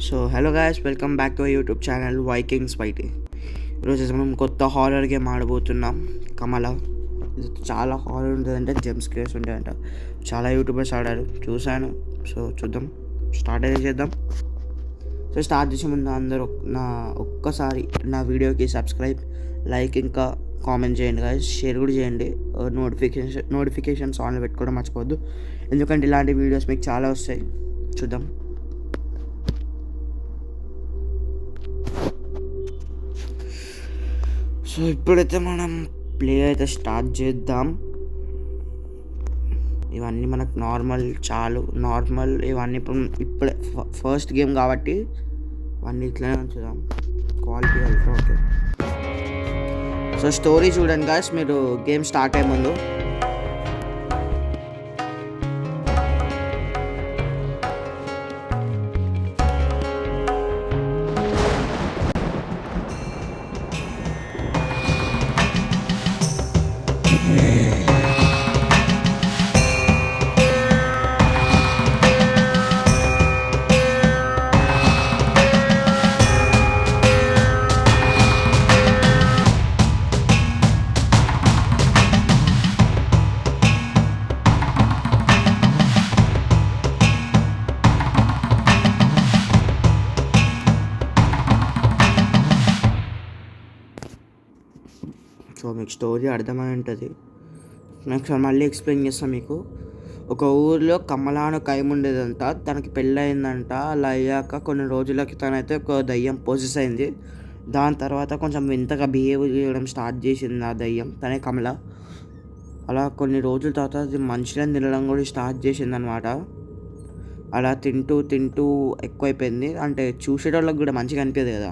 So hello guys, welcome back to YouTube channel Vikings YT. ఈరోజు మనం కొత్త horror game ఆడబోతున్నాం, కమల. ఇది చాలా హారర్ ఉంటుందంటే, జంప్ స్కేర్స్ ఉంటాయంట. చాలా యూట్యూబర్స్ ఆడారు, చూశాను. సో చూద్దాం, స్టార్ట్ అయితే చేద్దాం. సో స్టార్ట్ చేసే ముందు అందరూ ఒక్కసారి నా వీడియోకి సబ్స్క్రైబ్, లైక్, ఇంకా కామెంట్ చేయండి గాయస్. షేర్ కూడా చేయండి. నోటిఫికేషన్స్ ఆన్లో పెట్టుకోవడం మర్చిపోవద్దు, ఎందుకంటే ఇలాంటి వీడియోస్ మీకు చాలా వస్తాయి. చూద్దాం. సో ఇప్పుడైతే మనం ప్లే అయితే స్టార్ట్ చేద్దాం. ఇవన్నీ మనకు నార్మల్, ఇవన్నీ ఇప్పుడే ఫస్ట్ గేమ్ కాబట్టి ఇవన్నీ ఇట్లనే ఉంచుదాం. Quality ultra okay. So story చూడండి గాయస్ మీరు గేమ్ స్టార్ట్ అయ్యే ముందు. సో మీకు స్టోరీ అర్థమై ఉంటుంది. నెక్స్ట్ మళ్ళీ ఎక్స్ప్లెయిన్ చేస్తాను మీకు. ఒక ఊరిలో కమలాను కైమ్ ఉండేదంట. తనకి పెళ్ళయిందంట. అలా అయ్యాక కొన్ని రోజులకి తనైతే ఒక దయ్యం పోసెస్ అయింది. దాని తర్వాత కొంచెం వింతగా బిహేవ్ చేయడం స్టార్ట్ చేసింది ఆ దయ్యం, తనే కమల. అలా కొన్ని రోజుల తర్వాత అది మనుషులను తినడం కూడా స్టార్ట్ చేసింది అనమాట. అలా తింటూ తింటూ ఎక్కువైపోయింది. అంటే చూసేటోళ్ళకి కూడా మంచిగా అనిపించదు కదా.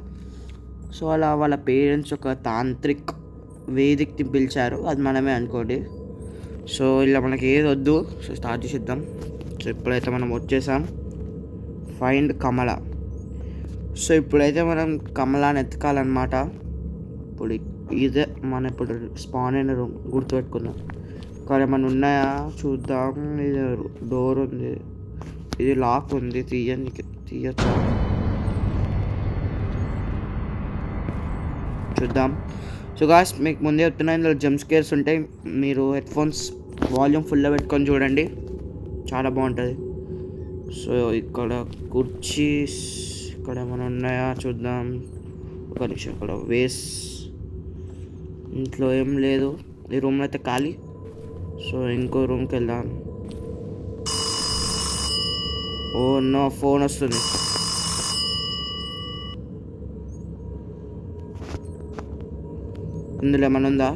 సో అలా వాళ్ళ పేరెంట్స్ ఒక తాంత్రిక్ వేదిక్ని పిలిచారు, అది మనమే అనుకోండి. సో ఇలా మనకి ఏది వద్దు. సో స్టార్ట్ చేసేద్దాం. సో ఇప్పుడైతే మనం వచ్చేసాం, ఫైండ్ కమల. సో ఇప్పుడైతే మనం కమలాని ఎతకాలన్నమాట. ఇప్పుడు ఇదే మన ఇప్పుడు స్పాన్ అయిన రూమ్, గుర్తుపెట్టుకుందాం. ఇక్కడ ఏమైనా ఉన్నాయా చూద్దాం. ఇది డోర్ ఉంది, ఇది లాక్ ఉంది, తీయచ్చా చూద్దాం. సో గాయ్స్ మీకు ముందే చెప్తున్నా, ఇందులో జంప్ స్కేర్స్ ఉంటాయి. మీరు హెడ్ఫోన్స్ వాల్యూమ్ ఫుల్లో పెట్టుకొని చూడండి, చాలా బాగుంటుంది. సో ఇక్కడ కుర్చీస్, ఇక్కడ ఏమైనా ఉన్నాయా చూద్దాం. ఒక నిమిషం, ఇక్కడ ఇంట్లో ఏం లేదు. ఈ రూమ్లో అయితే ఖాళీ. సో ఇంకో రూమ్కి వెళ్దాం. ఓ నో, ఫోన్ వస్తుంది. ఇందులో ఏమైనా ఉందా?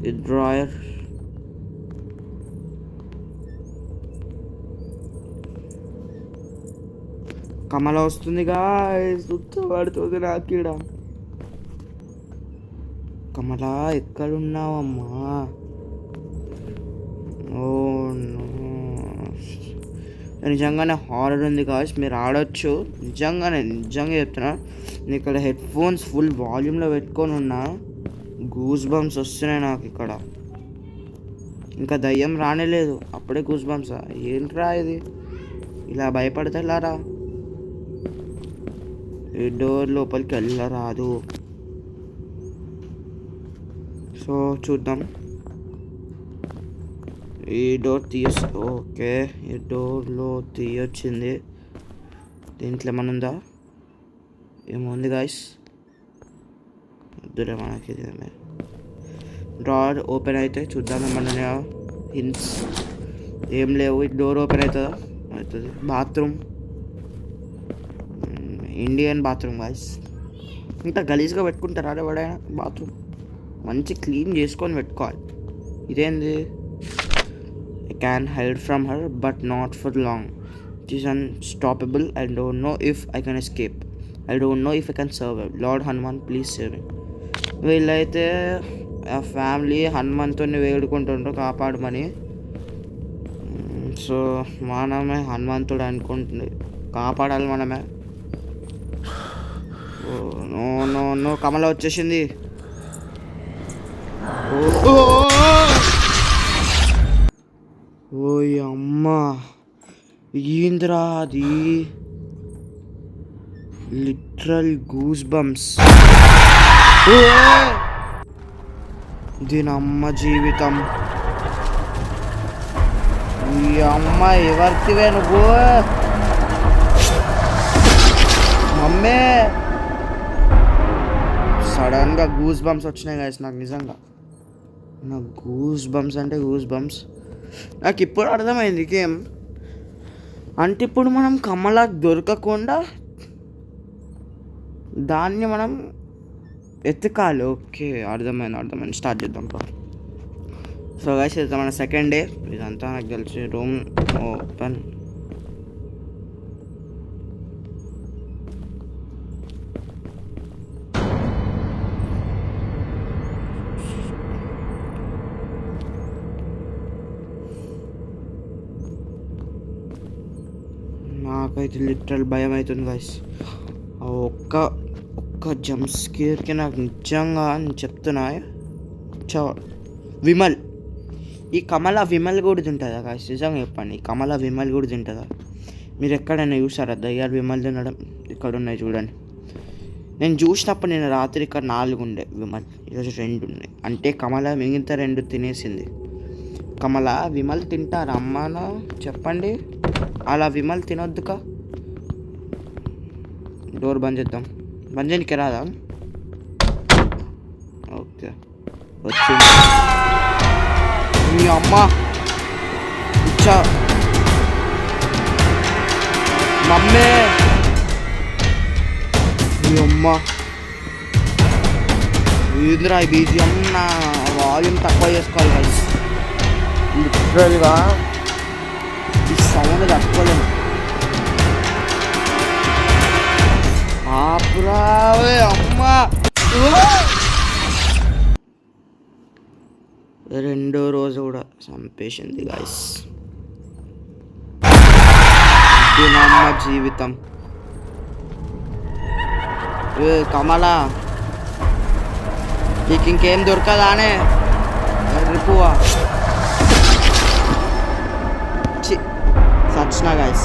ఈ డ్రాయర్, కమల వస్తుందిగా, పడుతుంది నాకీడ. కమల ఎక్కడున్నావమ్మా? ఓ నిజంగానే హారర్ ఉంది కావచ్చు, మీరు ఆడొచ్చు. నిజంగా చెప్తున్నా. నేను ఇక్కడ హెడ్ఫోన్స్ ఫుల్ వాల్యూమ్లో పెట్టుకొని ఉన్నా, గూస్ బంప్స్ వస్తున్నాయి నాకు ఇక్కడ. ఇంకా దయ్యం రానేలేదు, అప్పుడే గూస్ బంప్సా? ఏంట్రా ఇది, ఇలా భయపడితే వెళ్ళారా? ఈ డోర్ లోపలికి వెళ్ళరాదు. సో చూద్దాం. ఈ డోర్ ఓకే, ఈ డోర్లో తీయొచ్చింది. దీంట్లో ఏమైనా ఉందా? ఏముంది గాయస్, వద్దులే మనకి. డ్రాయర్ ఓపెన్ అయితే చూద్దాం ఏమన్నా హింట్స్. ఏం లేవు. ఈ డోర్ ఓపెన్ అవుతుంది. Bathroom, Indian bathroom guys. ఇంత గలీజ్గా పెట్టుకుంటారా ఎవడైనా బాత్రూమ్? మంచి క్లీన్ చేసుకొని పెట్టుకోవాలి. ఇదేంది? I can hide from her but not for long. She is unstoppable. I don't know if I can escape. I don't know if I can survive. Lord Hanuman, please save me. వీళ్ళైతే ఆ family హనుమంతుని వేడుకుంటుండ్రు కాపాడమని. So మనమే హనుమంతుడు అనుకుంటుంది, కాపాడాలి మనమే. No no no, కమల వచ్చేసింది. ఓయ్ అమ్మా, ఏంద్రా అది లిటరల్ గూస్ బంప్స్. దీని అమ్మ జీవితం. ఈ అమ్మ ఎవరికివే నువ్వు మమ్మీ? సడన్గా గూస్ బంప్స్ వచ్చినాయి గైస్ నాకు. నిజంగా నాకు గూస్ బంప్స్ అంటే గూస్ బంప్స్. నాకు ఇప్పుడు అర్థమైంది గేమ్ అంటే ఇప్పుడు మనం కమలా దొరకకుండా దాన్ని మనం ఎత్తుకాలి. ఓకే అర్థమైంది. స్టార్ట్ చేద్దాం. సో గైస్ ఇది మన సెకండ్ డే. ఇదంతా నాకు తెలిసి రూమ్ ఓపెన్. నాకైతే లిటరల్ భయం అవుతుంది గైస్. ఒక్క జంప్ స్కేర్కి నాకు నిజంగా చెప్తున్నా. విమల్, ఈ కమల విమల్ కూడా తింటుందా గైస్? నిజంగా చెప్పండి, ఈ కమల విమల్ కూడా తింటుందా? మీరు ఎక్కడైనా చూసారా దయ్యాలు విమల్ తినడం? ఇక్కడ ఉన్నాయి చూడండి. నేను చూసినప్పుడు నేను రాత్రి ఇక్కడ 4 ఉండే విమల్, ఈరోజు 2 ఉన్నాయి. అంటే కమల మిగతా 2 తినేసింది. కమల విమల్ తింటారా అమ్మానా చెప్పండి? అలా విమల్ తినొద్దుకా. డోర్ బంద్ చేద్దాం. బంద్ చేయడానికి రాదా? ఓకే వచ్చింది. మీ అమ్మ ఇచ్చా మమ్మీ. మీ అమ్మ ఏంద్రా ఈ బీజిఎం? నా వాల్యూమ్ తక్కువ చేసుకోవాలి గైస్. లిటరల్గా ఈ సౌండ్ తట్టుకోలేము. ఆపురావే అమ్మా. రెండో రోజు కూడా చంపేసింది గైస్. దీనమ్మ జీవితం. కమలా నీకు ఇంకేం దొరకదానే రిపువా? సచ్నా గైస్.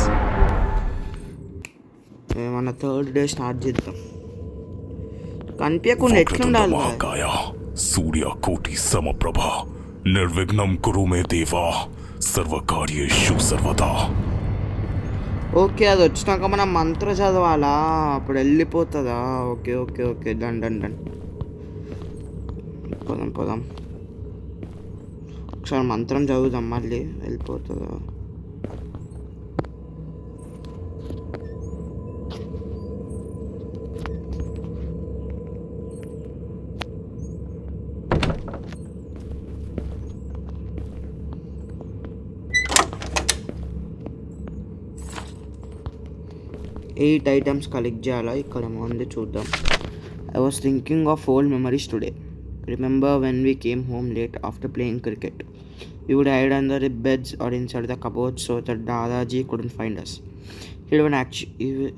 ఏమన్నా థర్డ్ డే స్టార్ట్ చేద్దాం. కనిపించకుండా ఎట్లుండాలి? సూర్యకోటి సమప్రభ నిర్విఘ్నం కురు మే దేవా సర్వకార్యేషు సర్వదా. ఓకే అది వచ్చినాక మనం మంత్ర చదవాలా? అప్పుడు వెళ్ళిపోతుందా? Okay okay okay done. పోదాం. ఒకసారి మంత్రం చదువుదాం, మళ్ళీ వెళ్ళిపోతుందా? ఎయిట్ ఐటమ్స్ కలెక్ట్ చేయాలా? ఇక్కడ ఉంది చూద్దాం. I was thinking of old memories today. Remember when we came home late after playing cricket. We would hide under the beds or inside the cupboards so that Dadaji couldn't find us. He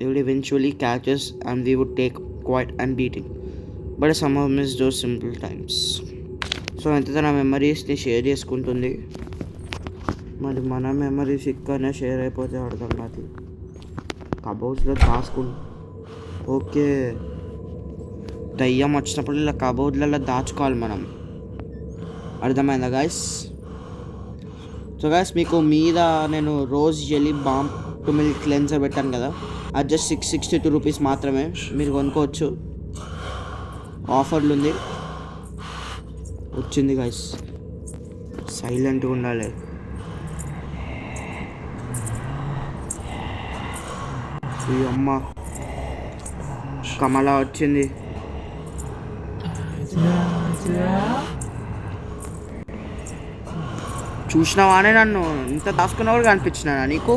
would eventually catch us and we would take quite a beating. But I somehow miss those simple times. So ఎంత నా మెమరీస్ని share చేసుకుంటుంది. మరి మన memories ఇక్కడనే share అయిపోతే అర్థం కాదు. కబోర్డ్స్లో దాచుకుంటు. Okay దయ్యం వచ్చినప్పుడు ఇలా కబోర్డ్లలో దాచుకోవాలి మనం. అర్థమైందా గాయస్? సో గాయస్ మీకు మీద నేను rose jelly balm to milk cleanser పెట్టాను కదా, అది జస్ట్ 662 రూపీస్ మాత్రమే. మీరు కొనుక్కోవచ్చు, ఆఫర్లు ఉంది. వచ్చింది గాయస్, సైలెంట్గా ఉండాలి. ఈ అమ్మ కమలా వచ్చింది. చూసినావానే నన్ను? ఇంత దాచుకున్నా కూడా కనిపించినా నీకు?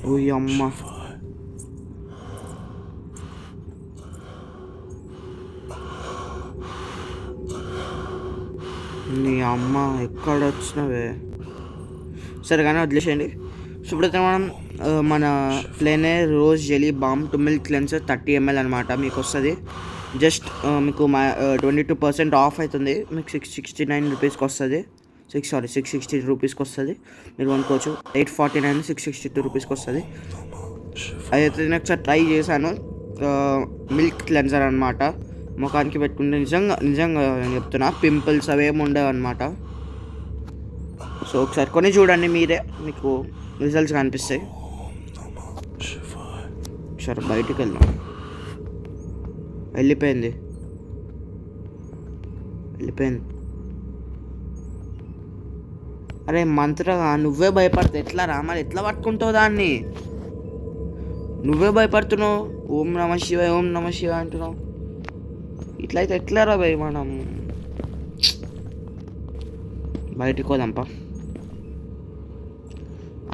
ఓ అమ్మ నీ అమ్మ ఎక్కడ వచ్చినవే? సరే కానీ వదిలేసేయండి. సో ఇప్పుడైతే మనం మన ప్లేనే rose jelly balm to milk cleanser 30 ml అనమాట మీకు వస్తుంది. జస్ట్ మీకు 22% ఆఫ్ అవుతుంది. మీకు 669 రూపీస్కి వస్తుంది. 660 రూపీస్కి వస్తుంది. మీరు కొనుక్కోవచ్చు. 849 662 రూపీస్కి వస్తుంది. అయితే నేను ఒకసారి ట్రై చేశాను. మిల్క్ క్లెన్జర్ అనమాట. ముఖానికి పెట్టుకుంటే నిజంగా నేను చెప్తున్నా పింపుల్స్ అవేమి ఉండవు అనమాట. సో ఒకసారి కొని చూడండి, మీరే మీకు రిజల్ట్స్ కనిపిస్తాయి. సరే బయటికి వెళ్దాం. వెళ్ళిపోయింది. అరే మంత్రగా నువ్వే భయపడతావు ఎట్లా రా? మరి ఎట్లా పట్టుకుంటావు దాన్ని? నువ్వే భయపడుతున్నావు. ఓం నమ శివాయ అంటున్నావు. ఇట్లయితే ఎట్లా రా భయ్? మనం బయటికి పోదాంపా.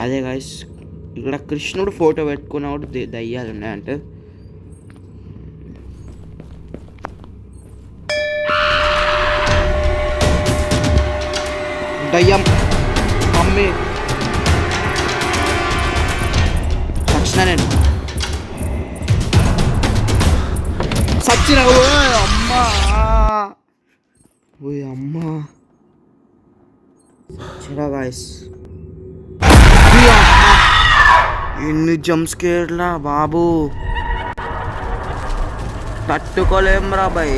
అదే గాయస్, ఇక్కడ కృష్ణుడు ఫోటో పెట్టుకున్నప్పుడు దయ్యాలు ఉన్నాయంటే దయ్యం మమ్మీ చచ్చిన నేను చచ్చిన. అమ్మా చచ్చిరా గాయస్. ఎన్ని జంప్ స్కేర్లా బాబు, తట్టుకోలేం రా భయ్.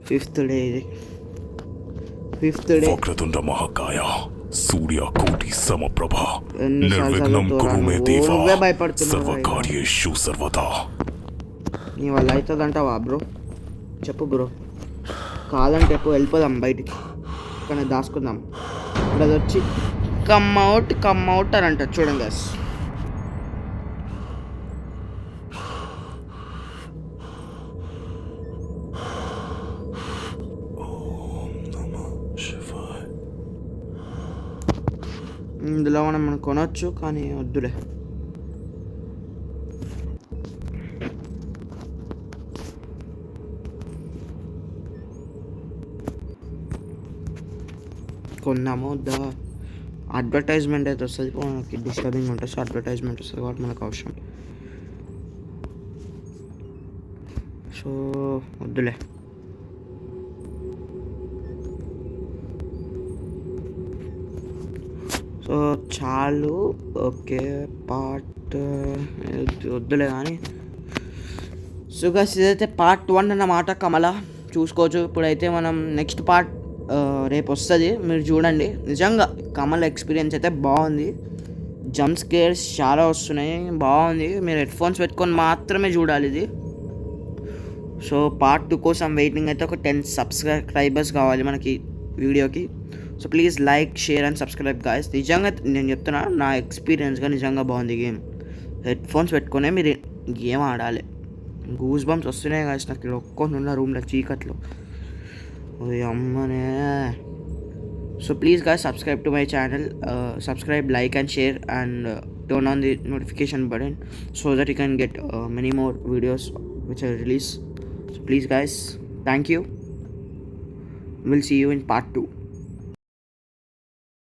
ఫిఫ్త్ డే వక్రతుండ మహాకాయ సూర్యకోటి సమప్రభ నిర్విఘ్నం కురు మే దేవా సర్వకార్యేషు సర్వదా. నీ వల్ల అవుతుందంటావా బ్రో? చెప్పు బ్రో. కాదంటే ఎప్పుడు వెళ్ళిపోదాం బయటికి, కానీ దాచుకుందాం. ఇప్పుడు అది వచ్చి కమ్ అవుట్ అని అంటారు చూడండి గాస్. ఇందులో మనం కొనవచ్చు, కానీ వద్దులే. కొన్నాము. అడ్వర్టైజ్మెంట్ అయితే వస్తుంది, మనకి డిస్టర్బింగ్ ఉంటుంది. సో అడ్వర్టైజ్మెంట్ వస్తుంది కాబట్టి మనకు అవసరం. సో వద్దులే. సో చాలు. ఓకే పార్ట్ వద్దులే కానీ. సో గైస్ ఇదైతే పార్ట్ 1 అన్నమాట. కమల చూసుకోవచ్చు. ఇప్పుడైతే మనం నెక్స్ట్ పార్ట్ రేపు వస్తుంది, మీరు చూడండి. నిజంగా కమల ఎక్స్పీరియన్స్ అయితే బాగుంది. జంప్ స్కేర్స్ చాలా వస్తున్నాయి, బాగుంది. మీరు హెడ్ ఫోన్స్ పెట్టుకొని మాత్రమే చూడాలి ఇది. సో పార్ట్ 2 కోసం వెయిటింగ్. అయితే ఒక 10 సబ్స్క్రైబర్స్ కావాలి మనకి వీడియోకి. So please like, share and subscribe guys. నిజంగా నేను చెప్తున్నా, నా ఎక్స్పీరియన్స్గా నిజంగా బాగుంది గేమ్. హెడ్ ఫోన్స్ పెట్టుకునే మీరు గేమ్ ఆడాలి. గూస్ బంప్స్ వస్తున్నాయి గాయస్ నాకు. ఇక్కడ ఒక్కొన్న రూమ్లో చీకట్లో అమ్మనే. So please guys subscribe to my channel, subscribe, like and share, and turn on the notification button so that you can get many more videos which I release. So please guys, thank you. We'll see you in part 2.